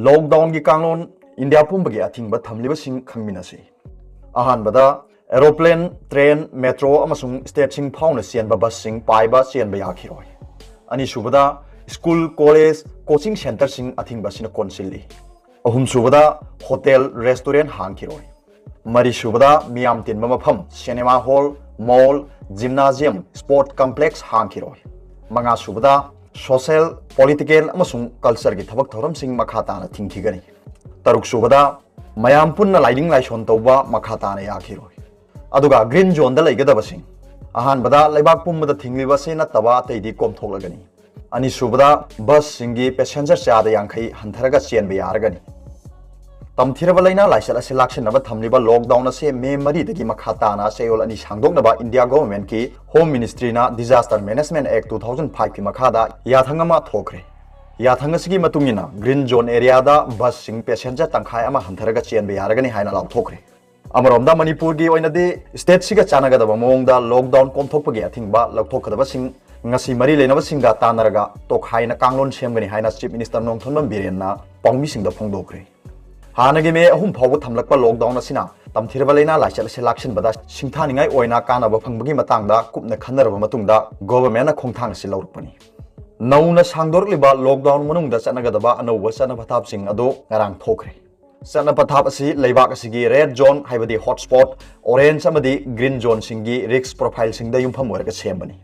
Lockdown की कांगलोन India पुंबगे अथिंग थमलिबसिंग खंगमिनसी अहानबदा एरोप्लेन ट्रेन मेट्रो अमसुंग स्टेटसिंग फाउन चेनब बससिंग पाइबा चेनब याखिरोय अनिसुबदा स्कूल कॉलेज कोचिंग सेंटरसिंग अथिंगबसिन कोनसिल्ली अहुमसुबदा होटल रेस्टोरेंट हांखिरोय मरीसुबदा मियाम तिनब मफम cinema hall mall gymnasium sport complex हांखिरोय मंगासुबदा सोशल पॉलिटिकल अमसुंग कल्चर की थबक थौरमसिंग मखाताना थिंखिगनी तरुकसुबदा मयाम पुन्ना लाइडिंग लाइसोन तौबा मखाताना याखिरोय अदुगा ग्रीन जोन दा लैगदबसिंग अहानबदा लैबाक पुंबदा थिंग्लिबसे नत्तबा अतैदि कोमथोगलगनी अनिसुबदा बस सिंगी पैसेंजर चादा यांखै हंथरगा चेनबे यारगनी तमथिरबा लैना लाइसल असे लाक्सिनबा थमलिबा लॉकडाउन असे मे मरीदगी मखाताना सेयोल अनि सांगदोकनबा इंडिया गवर्नमेंट की होम मिनिस्ट्री ना डिजास्टर मैनेजमेंट एक्ट 2005 की मखादा याथंगमा थोखरे याथंगसगी मतुंगिना ग्रीन जोन एरिया दा बस सिंग पैसेंजर तंखाय अमा हंथरगा चेनबे यारगनी हाइना लाउथोखरे अमरोमदा मणिपुर की ओइनदि स्टेट सिगा चानागदबा मोंगदा लॉकडाउन कोमथोकपगे अथिंगबा लौथोकदबसिंग ngasi mari lenaba singa tanaraga tokhaina kanglon semgani haina chief minister nongthonbam birenna pongmi singda phongdokre hanagi me ahum phawba thamlakpa lockdown asina tamthirba leina laisal se laksin bada singthaningai oina kanaba phangbagi matangda kupna khanaraba matungda government na khongthang si lawrpani nauna sangdorliba lockdown manungda chanagadaba anouba chana pathap sing ado ngarang thokre chana pathap asi leibak asigi red zone haibadi hotspot orange amadi green zone singi risk profile singda yumpham warga sembani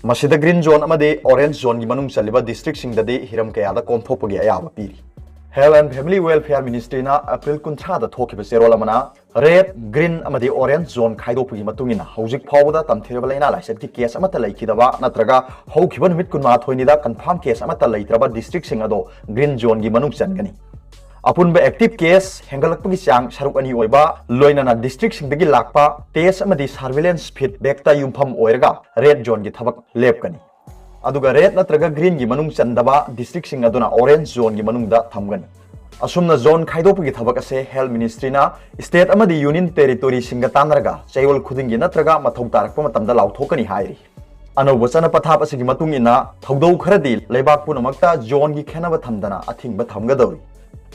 मसीद green zone अमदे orange zone की मनुंग चलिबा district सिंगददि हिरम कयादा कोमथोपगे अयाबा पीरी health and family welfare ministry ना अप्रैल 19 दा थोखिबा सेरोल अमना रेड ग्रीन अमदि ऑरेंज जोन खाइदोपगी मतुंगिना हौजिक फावदा तमथिरबा लैना लाइसेट की केस अमता लैखिदबा नत्रगा हौखिबा नुमित 19 दा कंफर्म केस अमता लैत्रबा डिस्ट्रिक्ट सिंग अदो ग्रीन जोन की मनुंग चनगनी अपुनबा एक्टिव केस हेंगलकपगी चांग सरुक अनि ओइबा लोइनाना डिस्ट्रिक्ट सिंगदगी लाकपा टेस्ट अमदि सर्वेलेंस फीडबैक युमफम ओइरगा रेड जोन की थबक लेपकनी अदुगा रेड नत्रगा ग्रीन की मनुंग चंदबा डिस्ट्रिक्ट सिंग अदुना ऑरेंज जोन की मनुंगदा थमगनी असुमना जोन खाइदोपगी थबक असे हेल्थ मिनिस्ट्री ना स्टेट अमदि यूनियन टेरिटोरी सिंग तानरगा चैवल खुदिंगी नत्रगा मथौ तारकपा मतमदा लाउथोकनी हाइरी अनौब चना पथाप असिगी मतुंग इना थौदौ खरदि लेबाक पुनमक्ता जोन की खेनबा थमदना अथिंगबा थमगदौरी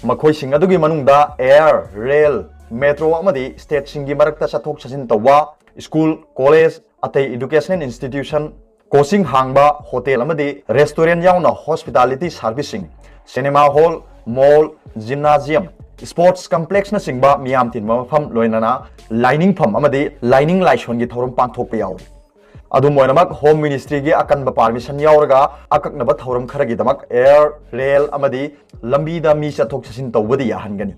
मखोइसिंग अदुगी मनुंगदा एयर रेल मेट्रो अमदि स्टेट सिंगी मरक्ता चथोक चसिन तौबा स्कूल कॉलेज अतै एजुकेशनल इंस्टीट्यूशन कोचिंग हांगबा होटल अमदि रेस्टोरेंट याउना हॉस्पिटैलिटी सर्विसिंग cinema hall mall gymnasium sports complex न सिंगबा मियाम तिनबा मफम लोइनाना लाइनिंग फम अमदि लाइनिंग लाइसन की थौरम पांथोकपा याउरी अदुमोइनमक होम मिनिस्ट्री की अकनब परमिशन यावरगा अककनब थौरम खरगिदमक एयर रेल अमदि लंबीदा मी चथोक चसिन तौबदि याहनगनी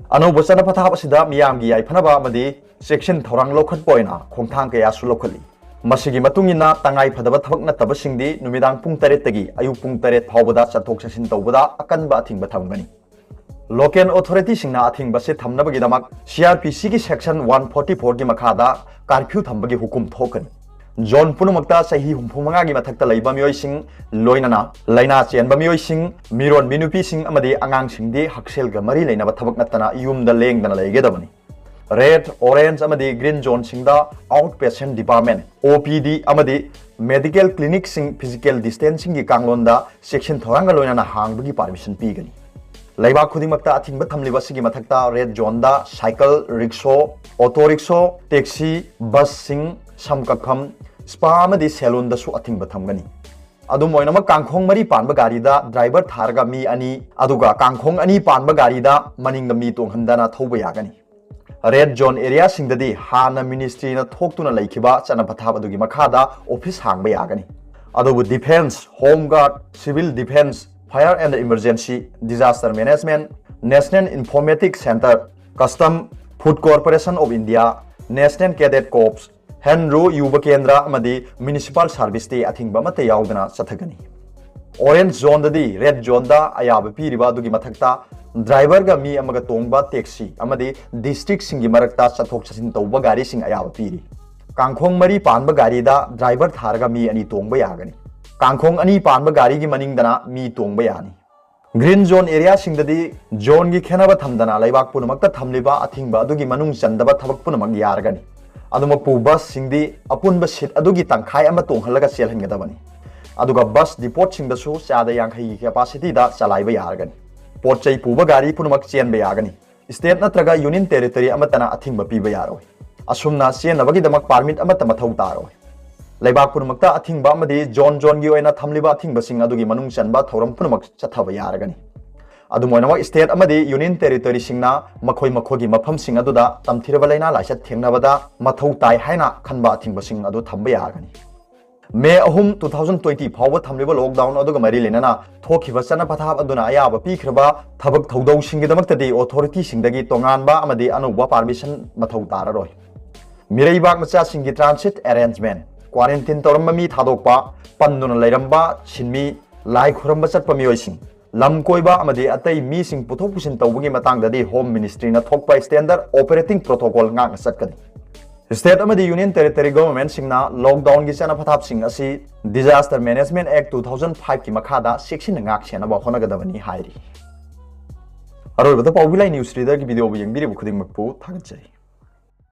अनौब चना पथाप असिदा मियामगी याइफनबा अमदि सेक्शन थौरांग लौखटपोइना खोंथांग कयासु लौखली मसिगी मतुंगिना तंगाई फदब थबक नतबसिंगदि नुमिदांग पुंग 8 तगी अयु पुंग 8 फावबदा चथोक चसिन तौबदा अकनब अथिंग थमगनी लोकल अथॉरिटी सिंगना अथिंग बसे थमनबगिदमक सीआरपीसी की सेक्शन 144 की मखादा कर्फ्यू थंबगी हुकुम थोकनी जोन पुनमक्ता सही हुमफुमंगा की मथक्ता लैबा मियोइसिंग लोइनाना लैना चेनबा मियोइसिंग मिरोन मिनुपीसिंग अमदि आंगांसिंगदि हक्सेलगा मरी लैनाबा थबक नत्तना युमदा लेंगदना लैगेदबनी रेड ऑरेंज अमदि ग्रीन जोन सिंगदा आउट पेशेंट डिपार्टमेंट ओपीडी अमदि मेडिकल क्लिनिक सिंग फिजिकल डिस्टेंसिंग की कांगलोंदा सेक्शन थोरांगा लोइनाना हांगबगी परमिशन पीगनी लैबा खुदिमक्ता अथिंगबा थमलिबसिगी मथक्ता रेड जोनदा cycle rickshaw auto rickshaw taxi bus सिंग समकखम स्पा अमदि सैलून दसु अथिंगबा थमगनी अदुम ओइनमक कांखोंग मरी पानबा गारीदा ड्राइवर थारगा मी अनि अदुगा कांखोंग अनि पानबा गारीदा मनिंगदा मी तोंहंदना थौबा यागनी रेड जोन एरिया सिंगददी हाना मिनिस्ट्री ना थोक्तुना लैखिबा चना पथाब अदुगी मखादा ऑफिस हांगबा यागनी अदुबु defence home guard civil defence fire and emergency disaster management national informatic centre custom food corporation of India national cadet corps Nehru Yuva Kendra अमदि म्युनिसिपल सर्विस दे अथिंगबा मते यावदना चथगनी ऑरेंज जोन ददी रेड जोन दा अयाब पीरिबा दुगी मथक्ता ड्राइवर गा मी अमगा तोंगबा टैक्सी अमदि डिस्ट्रिक्ट सिंगी मरक्ता चथोक चसिन तौबा गाड़ी सिंग अयाब पीरी कांखोंग मरी पानबा गाड़ी दा ड्राइवर थारगा मी अनि तोंगबा यागनी कांखोंग अनि पानबा गाड़ी की मनिंगदना मी तोंगबा यानी ग्रीन जोन एरिया सिंगददी जोन की खेनबा थमदना लैबाक पुनमक्ता थमलिबा अथिंगबा दुगी मनुंग चंदबा थबक पुनमक यारगनी अदुमकपु बस सिंगदी अपुनबा सीट अदुगी तंखाय अमा तोंहलगा चेलहनगदबनी अदुगा बस डिपोट सिंगदसु चादा यांखै कैपेसिटी दा चलाइबा यारगनी पोट चई पुब गाड़ी पुनमक चेन यागनी स्टेट नत्रगा यूनियन टेरिटरी अमतना अथिंग पीब यारोय असुमना चेनबगीदमक पारमिट अमत मथौ तारोय लेबाक पुनमक्ता अथिंग अमदी जोन जोन की थमलिबा अथिंगसिंग अदुगी मनुंग चनबा थौरम पुनमक चथब यारगनी अदुमोइनमक स्टेट अमदी यूनियन टेरिटरी सिंगना मखोय मखोगी मफम सिंग अदुदा तमथिरबा लैना लाइसत थेंगनबदा मथौ ताय हाइना खनबा अथिंगसिंग अदु थंब यागनी मे 2020 फाव थमलिबा लॉकडाउन अदुगा मरी लेना थोखिबा चना पथाब अदुना अयाब पीख्रबा थबक थौदौ सिंगदमक्तदी ऑथोरिटी सिंगदगी तोंगानबा अमदी अनौबा परमिशन मथौ ताररोय मिरैबाग मचा सिंगी ट्रांसिट अरेंजमेंट क्वारंटाइन तौरम मी थादोकपा पन्नुना लैरंबा सिनमी लाई खुरंबा चटपा मियोइसिंग लम कोइबा अमदी अतै मीसिंग पुथोक पुसिन तौबगी मतांगददी होम मिनिस्ट्री ना थोकपा स्टैंडर्ड ऑपरेटिंग प्रोटोकॉल ngang चटकदी स्टेट अमदी यूनियन टेरिटरी गवर्नमेंट सिंगना लॉकडाउन की चना पथाप सिंग असि डिजास्टर मैनेजमेंट एक्ट 2005 की मखादा सेक्शन ngang सेनबा होनगदबनी हाइरी अरोबदा पाउबिलाई न्यूज रीडर की वीडियो यंगबिरिबु खुदिंगमकपु थागतजै।